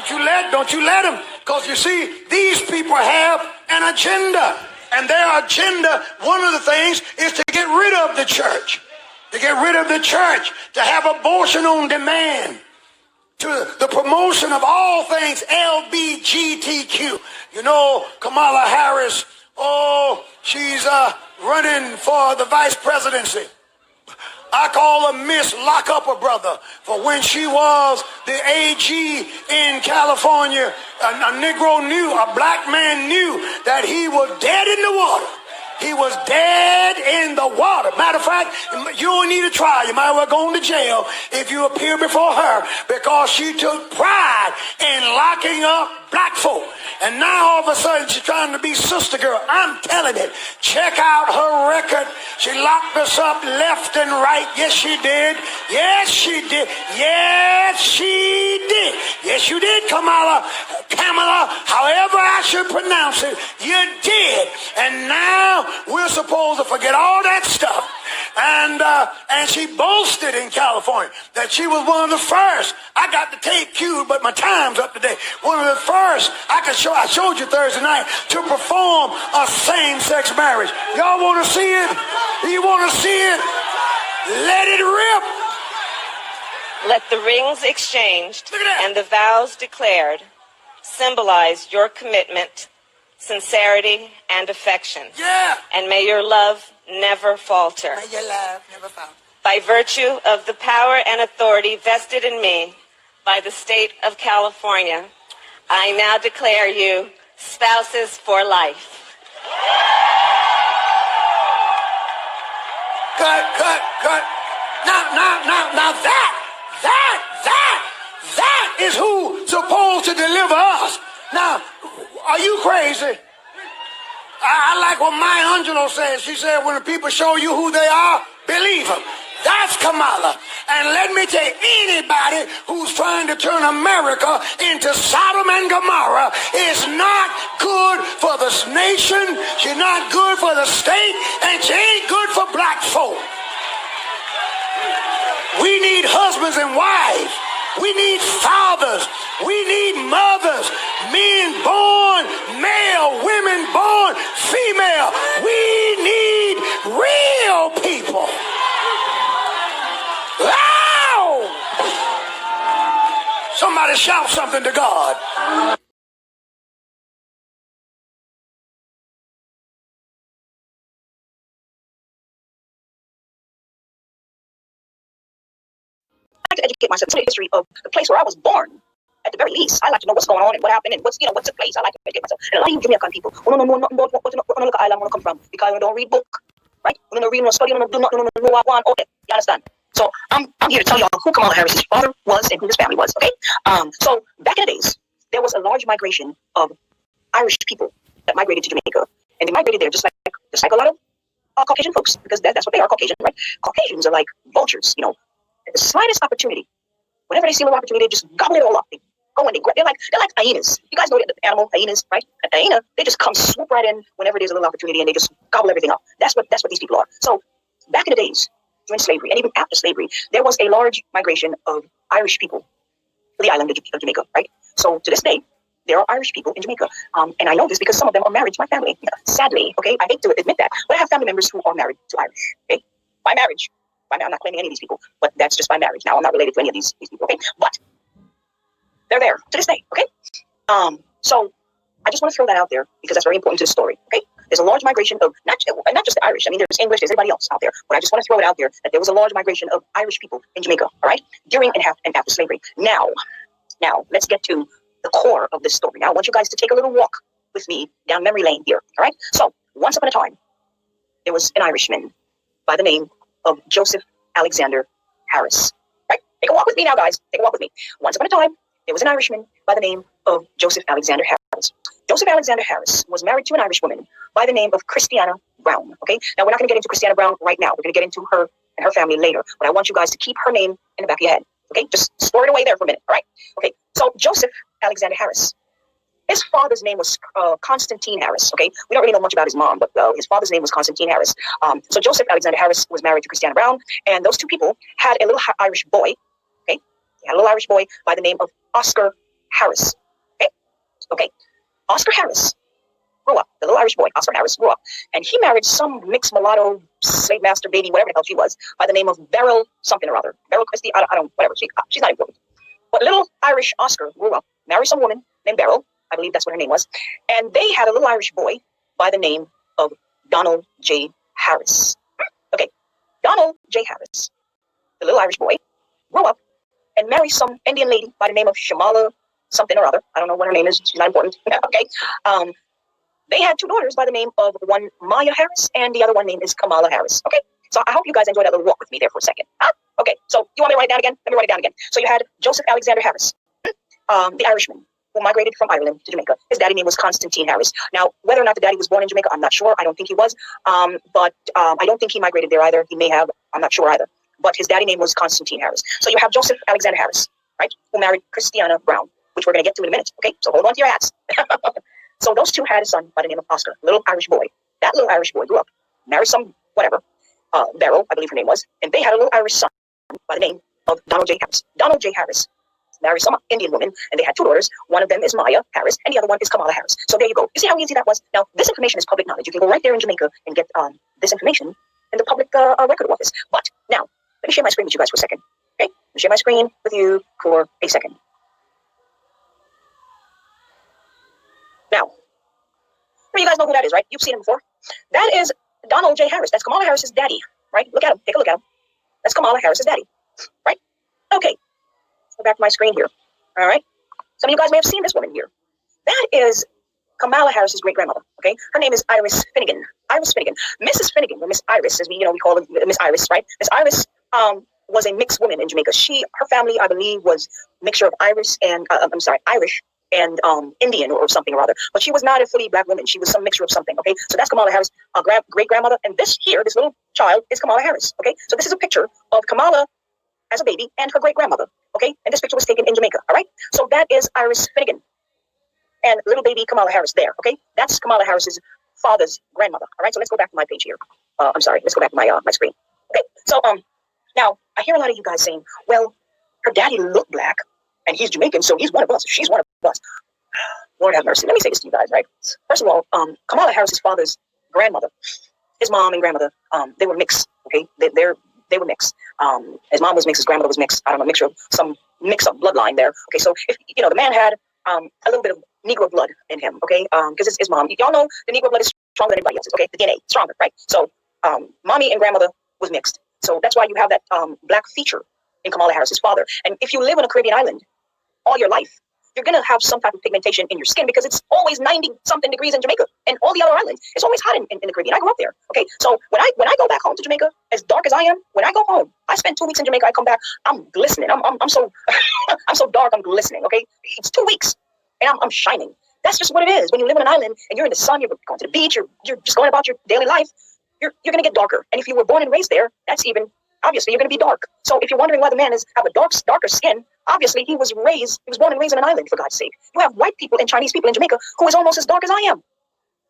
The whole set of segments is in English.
Don't you let them. Because you see, these people have an agenda. And their agenda, one of the things, is to get rid of the church. To get rid of the church. To have abortion on demand. To the promotion of all things LBGTQ. You know, Kamala Harris, she's running for the vice presidency. I call her Miss Lock Up Her Brother, for when she was the AG in California, a Negro knew, a black man knew that he was dead in the water. He was dead in the water. Matter of fact, you don't need a trial. You might well go into jail if you appear before her, because she took pride in locking up black folk. And now all of a sudden she's trying to be sister girl. I'm telling it. Check out her record. She locked us up left and right. Yes, she did. Yes, she did. Yes, she did. Yes, you did, Kamala, however I should pronounce it. You did. And now we're supposed to forget all that stuff. And she boasted in California that she was one of the first. I got the tape queued, but my time's up to date. One of the first I showed you Thursday night to perform a same-sex marriage. Y'all want to see it? You want to see it? Let it rip. Let the rings exchanged and the vows declared symbolize your commitment, sincerity, and affection. Yeah. And may your love never falter. May your love never falter. By virtue of the power and authority vested in me by the state of California, I now declare you spouses for life. Cut. Now that is who's supposed to deliver us. Now, are you crazy? I like what Maya Angelou said. She said, when the people show you who they are, believe them. That's Kamala. And let me tell you, anybody who's trying to turn America into Sodom and Gomorrah is not good for this nation. She's not good for the state, and she ain't good for black folk. We need husbands and wives. We need fathers. We need mothers. Men born male, women born female. We need real people. Ow! Somebody shout something to God. I like to educate myself in the history of the place where I was born. At the very least, I like to know what's going on and what happened and what's the place. I like to educate myself. And a lot of you Jamaican people, we don't know nothing about what look island where I come from, because we don't read book, right? We don't read, no study, we don't do nothing, we don't know what I want. Okay, you understand? So I'm here to tell y'all who Kamala Harris's father was and who his family was. Okay. So back in the days, there was a large migration of Irish people that migrated to Jamaica, and they migrated there just like a lot of Caucasian folks, because that's what they are, Caucasian, right? Caucasians are like vultures, you know. At the slightest opportunity, whenever they see a little opportunity, they just gobble it all up. They go and they're like hyenas. You guys know the animal hyenas, right? A hyena, they just come swoop right in whenever there's a little opportunity, and they just gobble everything up. That's what these people are. So back in the days, during slavery, and even after slavery, there was a large migration of Irish people to the island of Jamaica, right? So to this day, there are Irish people in Jamaica, and I know this because some of them are married to my family. Sadly, okay, I hate to admit that, but I have family members who are married to Irish. Okay, by marriage. I'm not claiming any of these people, but that's just by marriage. Now, I'm not related to any of these people, okay? But they're there to this day, okay? So I just want to throw that out there because that's very important to the story, okay? There's a large migration of, not just the Irish. I mean, there's English, there's everybody else out there. But I just want to throw it out there that there was a large migration of Irish people in Jamaica, all right? During and after slavery. Now, let's get to the core of this story. Now, I want you guys to take a little walk with me down memory lane here, all right? So, once upon a time, there was an Irishman by the name of Joseph Alexander Harris. Right? Take a walk with me now, guys. Take a walk with me. Once upon a time, there was an Irishman by the name of Joseph Alexander Harris. Joseph Alexander Harris was married to an Irish woman by the name of Christiana Brown. Okay? Now, we're not going to get into Christiana Brown right now. We're going to get into her and her family later. But I want you guys to keep her name in the back of your head. Okay? Just store it away there for a minute. All right? Okay. So, Joseph Alexander Harris. His father's name was Constantine Harris, okay? We don't really know much about his mom, but his father's name was Constantine Harris. So Joseph Alexander Harris was married to Christiana Brown, and those two people had a little Irish boy, okay? They had a little Irish boy by the name of Oscar Harris. Okay, okay. Oscar Harris grew up. The little Irish boy, Oscar Harris, grew up, and he married some mixed mulatto slave master baby, whatever the hell she was, by the name of Beryl something or other. Beryl Christie. I don't. Whatever. She's not important. But little Irish Oscar grew up, married some woman named Beryl. I believe that's what her name was, and they had a little Irish boy by the name of Donald J. Harris. Okay, Donald J. Harris, the little Irish boy, grew up and married some Indian lady by the name of SHYAMALA something or other. I don't know what her name is. She's not important. Okay. They had two daughters by the name of one Maya Harris and the other one name is Kamala Harris. Okay. So I hope you guys enjoyed that little walk with me there for a second. Huh? Okay. So you want me to write it down again? Let me write it down again. So you had Joseph Alexander Harris, the Irishman who migrated from Ireland to Jamaica. His daddy name was Constantine Harris. Now, whether or not the daddy was born in Jamaica, I'm not sure. I don't think he was. But I don't think he migrated there either. He may have. I'm not sure either. But his daddy name was Constantine Harris. So you have Joseph Alexander Harris, right, who married Christiana Brown, which we're going to get to in a minute. Okay, so hold on to your hats. So those two had a son by the name of Oscar, little Irish boy. That little Irish boy grew up, married some whatever, Beryl, I believe her name was, and they had a little Irish son by the name of Donald J. Harris. Donald J. Harris married some Indian woman, and they had two daughters. One of them is Maya Harris, and the other one is Kamala Harris. So there you go. You see how easy that was? Now, this information is public knowledge. You can go right there in Jamaica and get this information in the public record office. But now, let me share my screen with you guys for a second. Okay? Let me share my screen with you for a second. Now, you guys know who that is, right? You've seen him before. That is Donald J. Harris. That's Kamala Harris's daddy, right? Look at him. Take a look at him. That's Kamala Harris's daddy, right? Okay. Let's go back to my screen here. All right. Some of you guys may have seen this woman here. That is Kamala Harris's great-grandmother, okay? Her name is Iris Finnegan. Iris Finnegan. Mrs. Finnegan, or Miss Iris, as we call her Miss Iris, right? Miss Iris was a mixed woman in Jamaica. Her family, I believe, was a mixture of Irish and Indian or something or other. But she was not a fully black woman. She was some mixture of something, okay? So that's Kamala Harris, great-grandmother. And this little child is Kamala Harris, okay? So this is a picture of Kamala as a baby and her great-grandmother, okay? And this picture was taken in Jamaica, all right? So that is Iris Finnegan and little baby Kamala Harris there, okay? That's Kamala Harris's father's grandmother, all right? So let's go back to my page here. I'm sorry, let's go back to my screen. Okay, so now I hear a lot of you guys saying, well, her daddy looked black and he's Jamaican, so he's one of us, she's one of us. Lord have mercy. Let me say this to you guys, right? First of all, Kamala Harris's father's grandmother, his mom and grandmother, they were mixed, okay? They were mixed. His mom was mixed, his grandmother was mixed. I don't know, some mix-up bloodline there. Okay, so if the man had a little bit of Negro blood in him, okay? Because it's his mom. Y'all know the Negro blood is stronger than anybody else's, okay? The DNA, stronger, right? So mommy and grandmother was mixed. So that's why you have that black feature in Kamala Harris's father. And if you live on a Caribbean island all your life, you're going to have some type of pigmentation in your skin because it's always 90-something degrees in Jamaica and all the other islands. It's always hot in the Caribbean. I grew up there. Okay, so when I go back home to Jamaica, as dark as I am, when I go home, I spend 2 weeks in Jamaica. I come back, I'm glistening. I'm so I'm so dark. I'm glistening. Okay, it's 2 weeks and I'm shining. That's just what it is. When you live on an island and you're in the sun, you're going to the beach, you're just going about your daily life. You're going to get darker. And if you were born and raised there, that's even. Obviously, you're going to be dark. So if you're wondering why the man have a darker skin, obviously he was born and raised on an island, for God's sake. You have white people and Chinese people in Jamaica who is almost as dark as I am.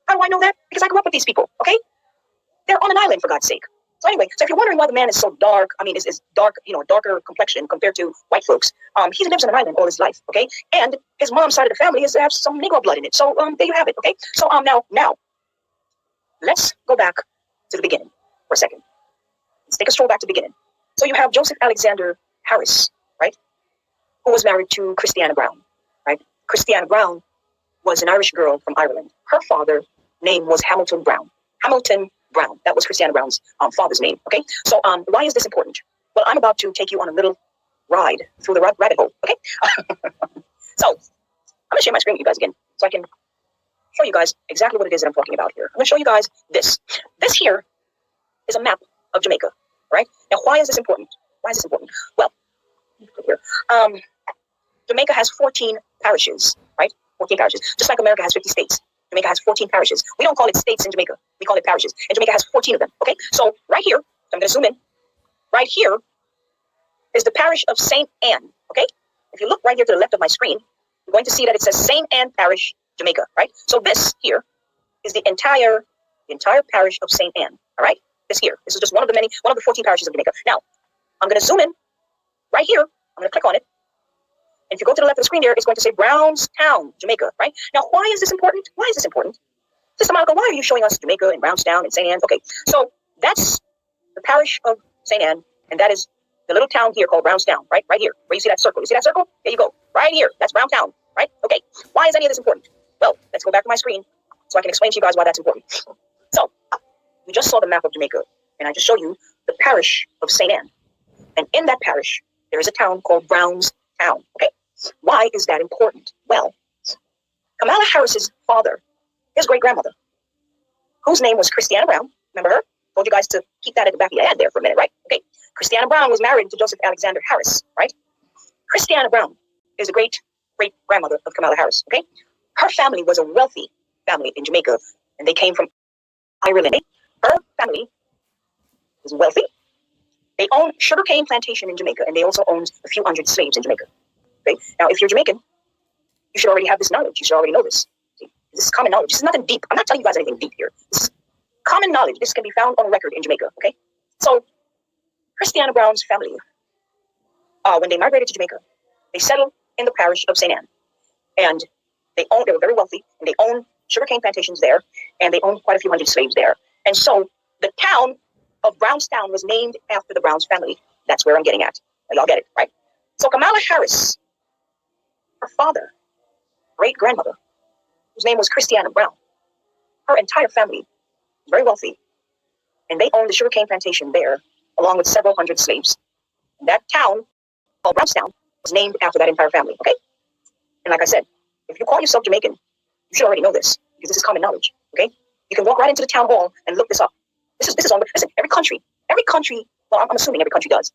How do I know that? Because I grew up with these people, okay? They're on an island, for God's sake. So anyway, so if you're wondering why the man is so dark, I mean, is dark, darker complexion compared to white folks, he lives on an island all his life, okay? And his mom's side of the family has some Negro blood in it. So there you have it, okay? So now, let's go back to the beginning for a second. Let's take a stroll back to the beginning. So you have Joseph Alexander Harris, right? Who was married to Christiana Brown, right? Christiana Brown was an Irish girl from Ireland. Her father's name was Hamilton Brown. Hamilton Brown. That was Christiana Brown's father's name, okay? So why is this important? Well, I'm about to take you on a little ride through the rabbit hole, okay? So I'm going to share my screen with you guys again so I can show you guys exactly what it is that I'm talking about here. I'm going to show you guys this. This here is a map of Jamaica, right? Now, why is this important? Why is this important? Well, here, Jamaica has 14 parishes, right? 14 parishes. Just like America has 50 states. Jamaica has 14 parishes. We don't call it states in Jamaica. We call it parishes. And Jamaica has 14 of them, okay? So right here, I'm going to zoom in. Right here is the parish of St. Anne, okay? If you look right here to the left of my screen, you're going to see that it says St. Anne Parish, Jamaica, right? So this here is the entire parish of St. Anne, all right? This is just one of the 14 parishes of Jamaica. Now, I'm going to zoom in right here. I'm going to click on it. if you go to the left of the screen there, it's going to say Brownstown, Jamaica, right? Now, why is this important? Why is this important? Sister Monica, why are you showing us Jamaica and Brownstown and St. Anne's? Okay, so that's the parish of St. Anne, and that is the little town here called Brownstown, right? Right here, where you see that circle. You see that circle? There you go. Right here. That's Brownstown, right? Okay. Why is any of this important? Well, let's go back to my screen so I can explain to you guys why that's important. So, we just saw the map of Jamaica, and I just showed you the parish of St. Anne. And in that parish, there is a town called Brownstown. Okay. Why is that important? Well, Kamala Harris's father, his great-grandmother, whose name was Christiana Brown. Remember her? Told you guys to keep that at the back of your head there for a minute, right? Okay. Christiana Brown was married to Joseph Alexander Harris, right? Christiana Brown is a great-grandmother of Kamala Harris, okay? Her family was a wealthy family in Jamaica, and they came from Ireland. Her family was wealthy. They owned sugarcane plantation in Jamaica, and they also owned a few hundred slaves in Jamaica. Okay? Now, if you're Jamaican, you should already have this knowledge. You should already know this. See? This is common knowledge. This is nothing deep. I'm not telling you guys anything deep here. This is common knowledge. This can be found on record in Jamaica, okay? So, Christiana Brown's family, when they migrated to Jamaica, they settled in the parish of St. Anne. And they were very wealthy, and they owned sugarcane plantations there, and they owned quite a few hundred slaves there. And so, the town of Brownstown was named after the Browns family. That's where I'm getting at. Y'all get it, right? So, Kamala Harris, her father, great-grandmother, whose name was Christiana Brown, her entire family was very wealthy, and they owned the sugarcane plantation there, along with several hundred slaves. And that town, called Brownstown, was named after that entire family, okay? And like I said, if you call yourself Jamaican, you should already know this, because this is common knowledge, okay? You can walk right into the town hall and look this up. This is on, listen, every country, well, I'm assuming every country does.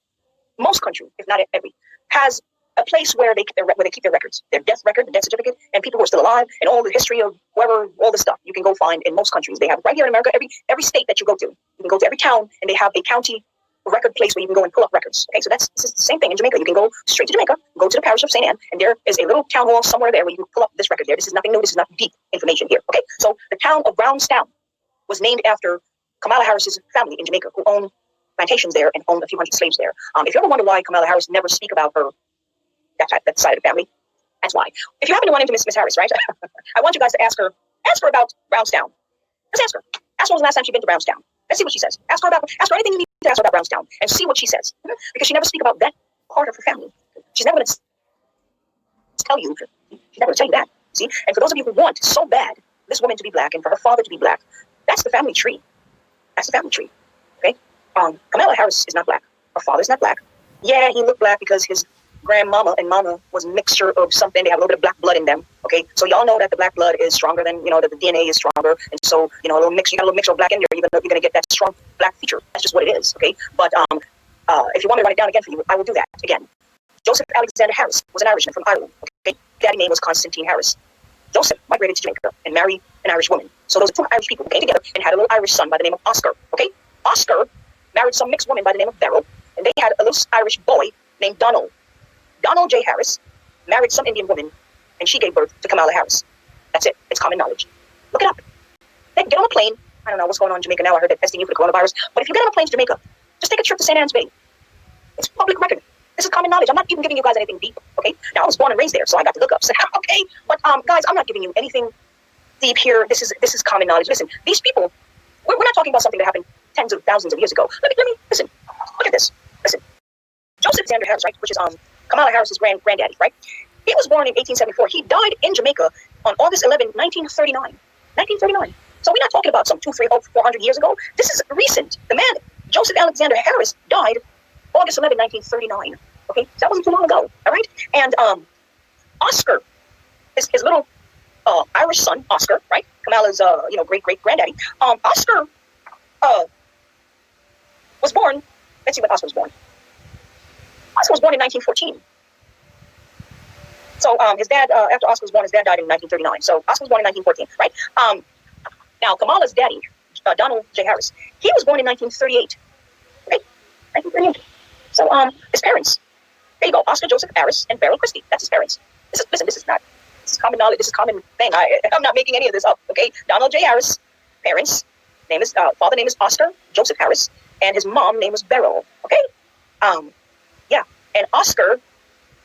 Most country, if not every, has a place where they keep their records, their death record, the death certificate, and people who are still alive, and all the history of whoever, all this stuff you can go find in most countries. They have right here in America, every state that you go to, you can go to every town, and they have a county record place where you can go and pull up records. Okay, so this is the same thing in Jamaica. You can go straight to Jamaica, go to the parish of St. Anne, and there is a little town hall somewhere there where you can pull up this record there. This is nothing new. This is not deep information here. Okay, so the town of Brownstown was named after Kamala Harris's family in Jamaica, who owned plantations there and owned a few hundred slaves there. If you ever wonder why Kamala Harris never speak about her that side of the family, that's why. If you happen to run into Miss Harris, right, I want you guys to ask her about Brownstown. Just ask her. Ask her when was the last time she's been to Brownstown. Let's see what she says. Ask her anything you need to ask her about Brownstown and see what she says. Because she never speak about that part of her family. She's never going to tell you. She's never going to tell you that. See? And for those of you who want so bad this woman to be black and for her father to be black, that's the family tree. That's the family tree. Okay? Kamala Harris is not black. Her father's not black. Yeah, he looked black because his grandmama and mama was a mixture of something. They have a little bit of black blood in them. Okay, so y'all know that the black blood is stronger than, that the DNA is stronger, and so you got a little mixture of black in there. You're gonna get that strong black feature. That's just what it is. Okay, but if you want me to write it down again for you, I will do that again. Joseph Alexander Harris was an Irishman from Ireland. Okay, daddy name was Constantine Harris. Joseph migrated to Jamaica and married an Irish woman. So those two Irish people came together and had a little Irish son by the name of Oscar. Okay, Oscar married some mixed woman by the name of Beryl, and they had a little Irish boy named Donald. Donald J. Harris married some Indian woman, and she gave birth to Kamala Harris. That's it. It's common knowledge. Look it up. Get on a plane. I don't know what's going on in Jamaica now. I heard they're testing you for the coronavirus. But if you get on a plane to Jamaica, just take a trip to St. Anne's Bay. It's public record. This is common knowledge. I'm not even giving you guys anything deep, okay? Now, I was born and raised there, so I got the lookups, okay? But, guys, I'm not giving you anything deep here. This is common knowledge. Listen, these people, we're not talking about something that happened tens of thousands of years ago. Let me, listen. Look at this. Listen. Joseph Alexander Harris, right, which is Kamala Harris's granddaddy, right? He was born in 1874. He died in Jamaica on August 11, 1939. 1939. So we're not talking about some 200, 300, 400 years ago. This is recent. The man, Joseph Alexander Harris, died August 11, 1939. Okay, so that wasn't too long ago. All right, and Oscar, his little Irish son, Oscar, right? Kamala's great granddaddy. Oscar was born. Let's see when Oscar was born. Oscar was born in 1914. So his dad, after Oscar was born, his dad died in 1939. So Oscar was born in 1914, right? Now Kamala's daddy, Donald J. Harris, he was born in 1938. Okay, 1938. So his parents, there you go, Oscar Joseph Harris and Beryl Christie. That's his parents. This is common knowledge. This is common thing. I'm not making any of this up. Okay, Donald J. Harris, parents, father name is Oscar Joseph Harris, and his mom name was Beryl. Okay, yeah, and Oscar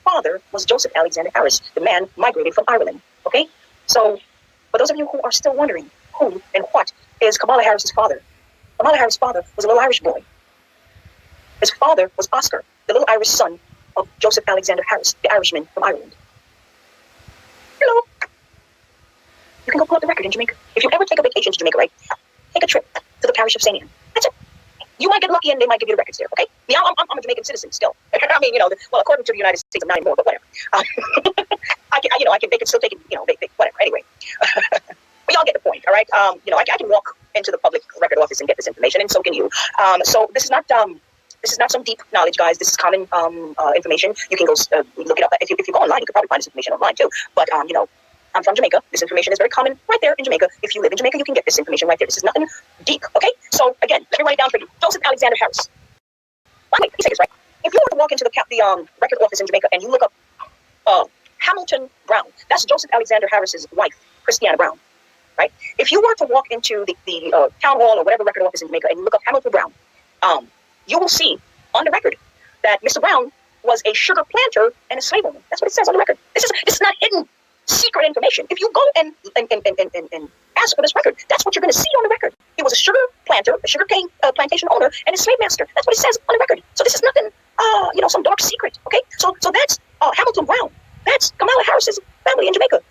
father was Joseph Alexander Harris. The man migrated from Ireland. Okay? So, for those of you who are still wondering who and what is Kamala Harris's father, Kamala Harris's father was a little Irish boy. His father was Oscar, the little Irish son of Joseph Alexander Harris, the Irishman from Ireland. Hello. You can go pull up the record in Jamaica. If you ever take a vacation to Jamaica, right, take a trip to the parish of St. Anne. That's it. You might get lucky and they might give you the records there, okay? Yeah, I'm a Jamaican citizen still. I mean, well, according to the United States, I'm not anymore, but whatever. They can still take it, whatever. Anyway, we all get the point, all right? I can walk into the public record office and get this information, and so can you. So this is not some deep knowledge, guys. This is common information. You can go look it up. If you go online, you can probably find this information online too. But I'm from Jamaica. This information is very common right there in Jamaica. If you live in Jamaica, you can get this information right there. This is nothing deep, okay? So again, let me write it down for you. Joseph Alexander Harris. Wait, let me say this right. If you were to walk into the record office in Jamaica and you look up Hamilton Brown, that's Joseph Alexander Harris's wife, Christiana Brown, right? If you were to walk into the town hall or whatever record office in Jamaica and you look up Hamilton Brown, you will see on the record that Mr. Brown was a sugar planter and a slave owner. That's what it says on the record. This is not hidden secret information. If you go and ask for this record, that's what you're going to see on the record. He was a sugar planter, a sugar cane plantation owner, and a slave master. That's what it says on the record. So this is nothing, some dark secret. Okay, so that's Hamilton Brown. That's Kamala Harris's family in Jamaica.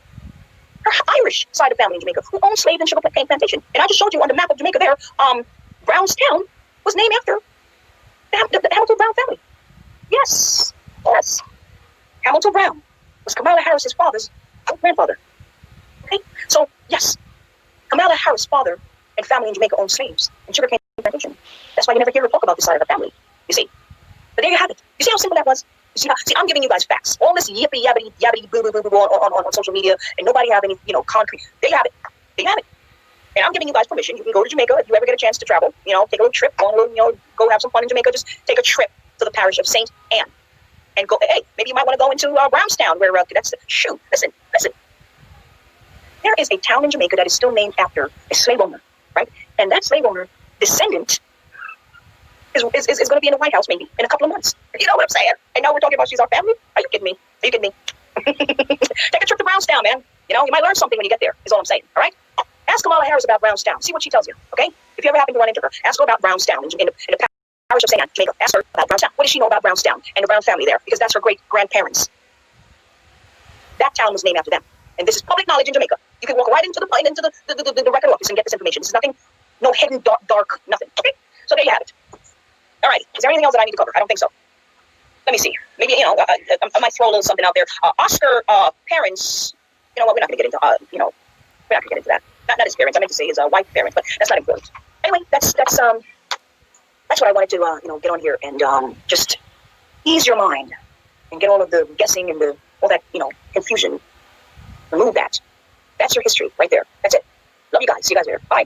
Her Irish side of family in Jamaica, who owned slave and sugar cane plantation. And I just showed you on the map of Jamaica there, Brownstown was named after the Hamilton Brown family. Yes. Hamilton Brown was Kamala Harris's father's grandfather. Okay, so yes, Kamala Harris' father and family in Jamaica owned slaves and sugarcane plantation. That's why you never hear her talk about this side of the family. You see, but there you have it. You see how simple that was. You see, I'm giving you guys facts. All this yippee yabbity boo boo boo boo on social media, and nobody have any concrete. There you have it. There you have it. And I'm giving you guys permission. You can go to Jamaica if you ever get a chance to travel. Take a little trip, go have some fun in Jamaica. Just take a trip to the parish of St. Anne. And go, hey, maybe you might want to go into Brownstown, where listen. There is a town in Jamaica that is still named after a slave owner, right? And that slave owner descendant is going to be in the White House maybe in a couple of months. You know what I'm saying? And now we're talking about she's our family? Are you kidding me? Take a trip to Brownstown, man. You might learn something when you get there, is all I'm saying, all right? Ask Kamala Harris about Brownstown. See what she tells you, okay? If you ever happen to run into her, ask her about Brownstown in the parish of St. Anne, Jamaica. Ask her about Brownstown. What does she know about Brownstown and the Brown family there? Because that's her great-grandparents. That town was named after them. And this is public knowledge in Jamaica. You can walk right into the record office and get this information. This is nothing, no hidden, dark, nothing. Okay? So there you have it. All right. Is there anything else that I need to cover? I don't think so. Let me see. Maybe, I might throw a little something out there. Oscar parents, you know what, we're not going to get into, we're not going to get into that. Not his parents. I meant to say his wife's parents, but that's not important. Anyway, that's what I wanted to, get on here and just ease your mind and get all of the guessing and all that, confusion. Remove that. That's your history right there. That's it. Love you guys. See you guys later. Bye.